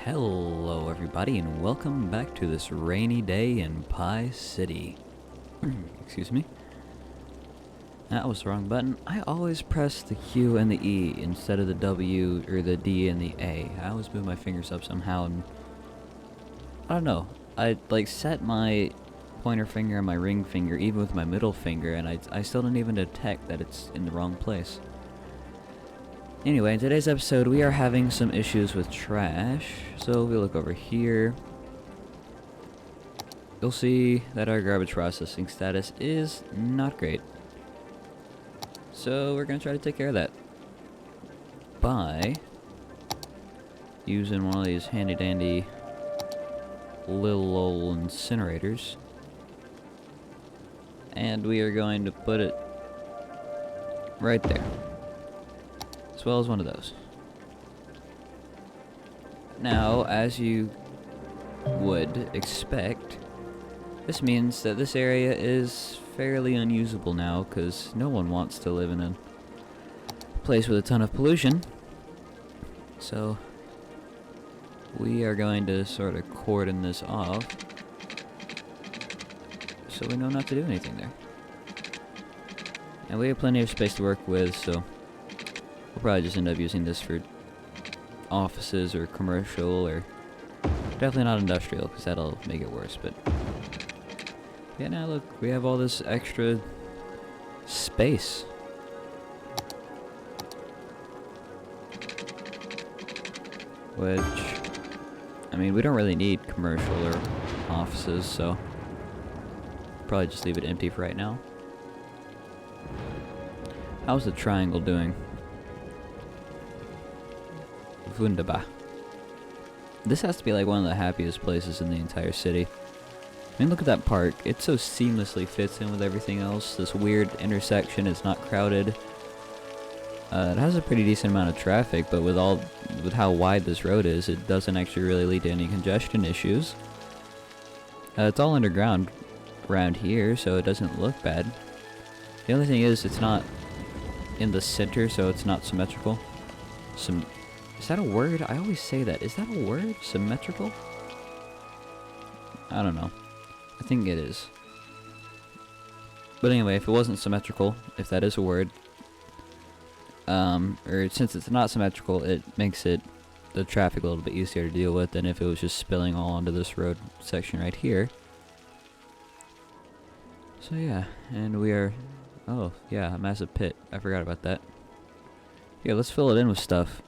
Hello everybody and welcome back to this rainy day in Pie City. Excuse me. That was the wrong button. I always press the Q and the E instead of the W or the D and the A. I always move my fingers up somehow and I don't know. I like set my pointer finger and my ring finger even with my middle finger and I still don't even detect that it's in the wrong place. Anyway, in today's episode, we are having some issues with trash. So if we look over here, you'll see that our garbage processing status is not great. So we're going to try to take care of that by using one of these handy dandy little old incinerators. And we are going to put it right there. As well as one of those. Now, as you would expect, this means that this area is fairly unusable now, because no one wants to live in a place with a ton of pollution. So, we are going to sort of cordon this off, so we know not to do anything there. And we have plenty of space to work with, so we'll probably just end up using this for offices or commercial, or definitely not industrial, because that'll make it worse. But yeah, now look, we have all this extra space. Which, I mean, we don't really need commercial or offices, so probably just leave it empty for right now. How's the triangle doing? Wunderbar. This has to be like one of the happiest places in the entire city. I mean, look at that park. It so seamlessly fits in with everything else. This weird intersection is not crowded. It has a pretty decent amount of traffic, but with how wide this road is, it doesn't actually really lead to any congestion issues. It's all underground around here, so it doesn't look bad. The only thing is, it's not in the center, so it's not symmetrical. Is that a word? I always say that. Is that a word? Symmetrical? I don't know. I think it is. But anyway, if it wasn't symmetrical, if that is a word, or since it's not symmetrical, it makes the traffic a little bit easier to deal with than if it was just spilling all onto this road section right here. So yeah, and we are, oh yeah, a massive pit. I forgot about that. Here, let's fill it in with stuff.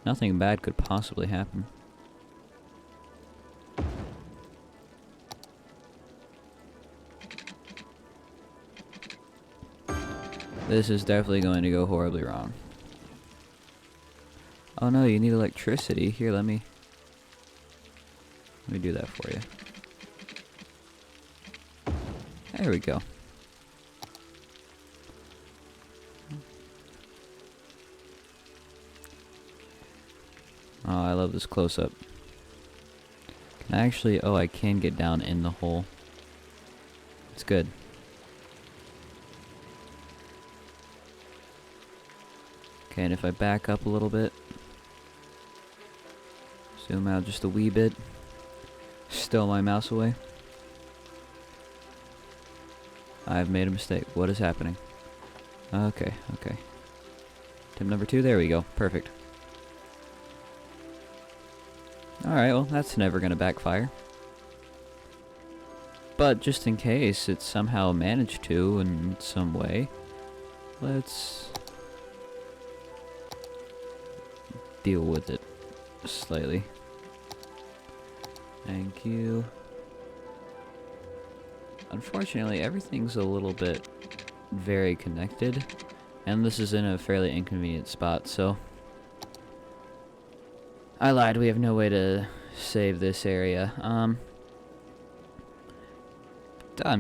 Nothing bad could possibly happen. This is definitely going to go horribly wrong. Oh no, you need electricity. Here, let me do that for you. There we go. Oh, I love this close-up. Can I actually... Oh, I can get down in the hole. It's good. Okay, and if I back up a little bit, zoom out just a wee bit, stow my mouse away. I've made a mistake. What is happening? Okay, okay. Tip number 2, there we go. Perfect. Alright, well, that's never gonna backfire. But just in case it somehow managed to in some way, let's deal with it slightly. Thank you. Unfortunately, everything's a little bit very connected, and this is in a fairly inconvenient spot, so I lied, we have no way to save this area. I'm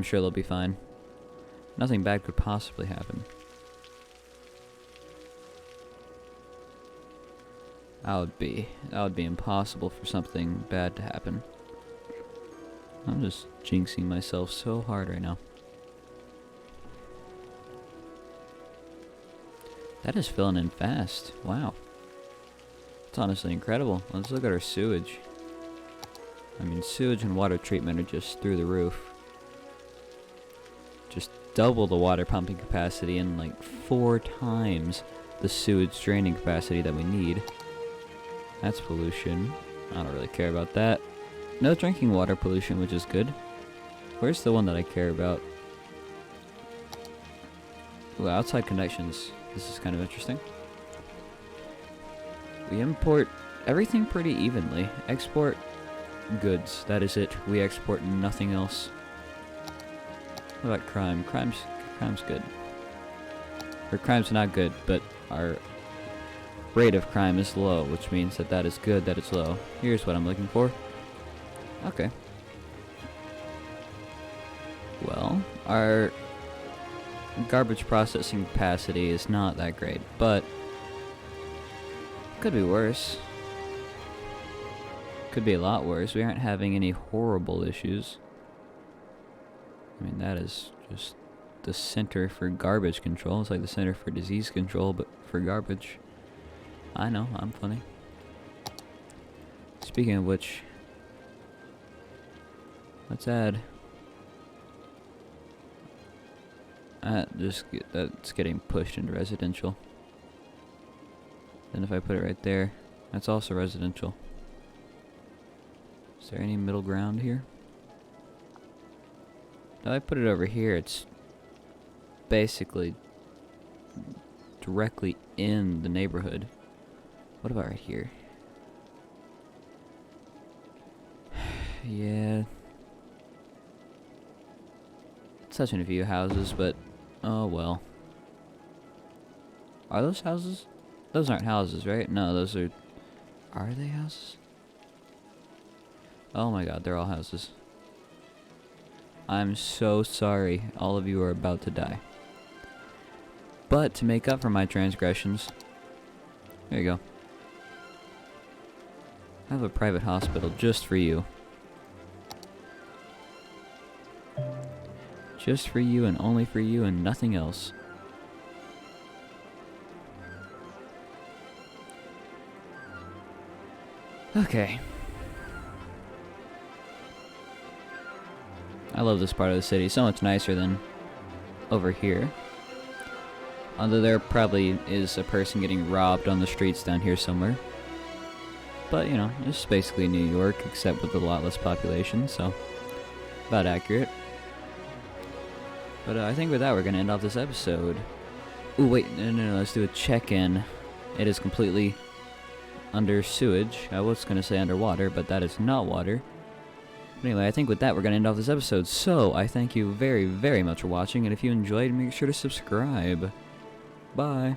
sure they'll be fine. Nothing bad could possibly happen. That would be impossible for something bad to happen. I'm just jinxing myself so hard right now. That is filling in fast. Wow. It's honestly incredible. Let's look at our sewage. I mean, sewage and water treatment are just through the roof. Just double the water pumping capacity and like 4 times the sewage draining capacity that we need. That's pollution. I don't really care about that. No drinking water pollution, which is good. Where's the one that I care about? Ooh, outside connections. This is kind of interesting. We import everything pretty evenly. Export goods. That is it. We export nothing else. What about crime? Crime's good. Or crime's not good, but our rate of crime is low, which means that that is good that it's low. Here's what I'm looking for. Okay. Well, our garbage processing capacity is not that great, but could be worse. Could be a lot worse. We aren't having any horrible issues. I mean, that is just the center for garbage control. It's like the center for disease control, but for garbage. I know, I'm funny. Speaking of which, let's add... that's getting pushed into residential. Then if I put it right there, that's also residential. Is there any middle ground here? If I put it over here, it's basically directly in the neighborhood. What about right here? Yeah. Such a few houses, but oh well. Are those houses? Those aren't houses, right? No, those are... Are they houses? Oh my god, they're all houses. I'm so sorry. All of you are about to die. But to make up for my transgressions... There you go. I have a private hospital just for you. Just for you and only for you and nothing else. Okay. I love this part of the city. So much nicer than over here. Although there probably is a person getting robbed on the streets down here somewhere. But, you know, it's basically New York, except with a lot less population, so about accurate. But I think with that, we're going to end off this episode. Ooh, wait, no, let's do a check-in. It is completely under sewage. I was going to say underwater, but that is not water. But anyway, I think with that, we're going to end off this episode. So, I thank you very, very much for watching, and if you enjoyed, make sure to subscribe. Bye.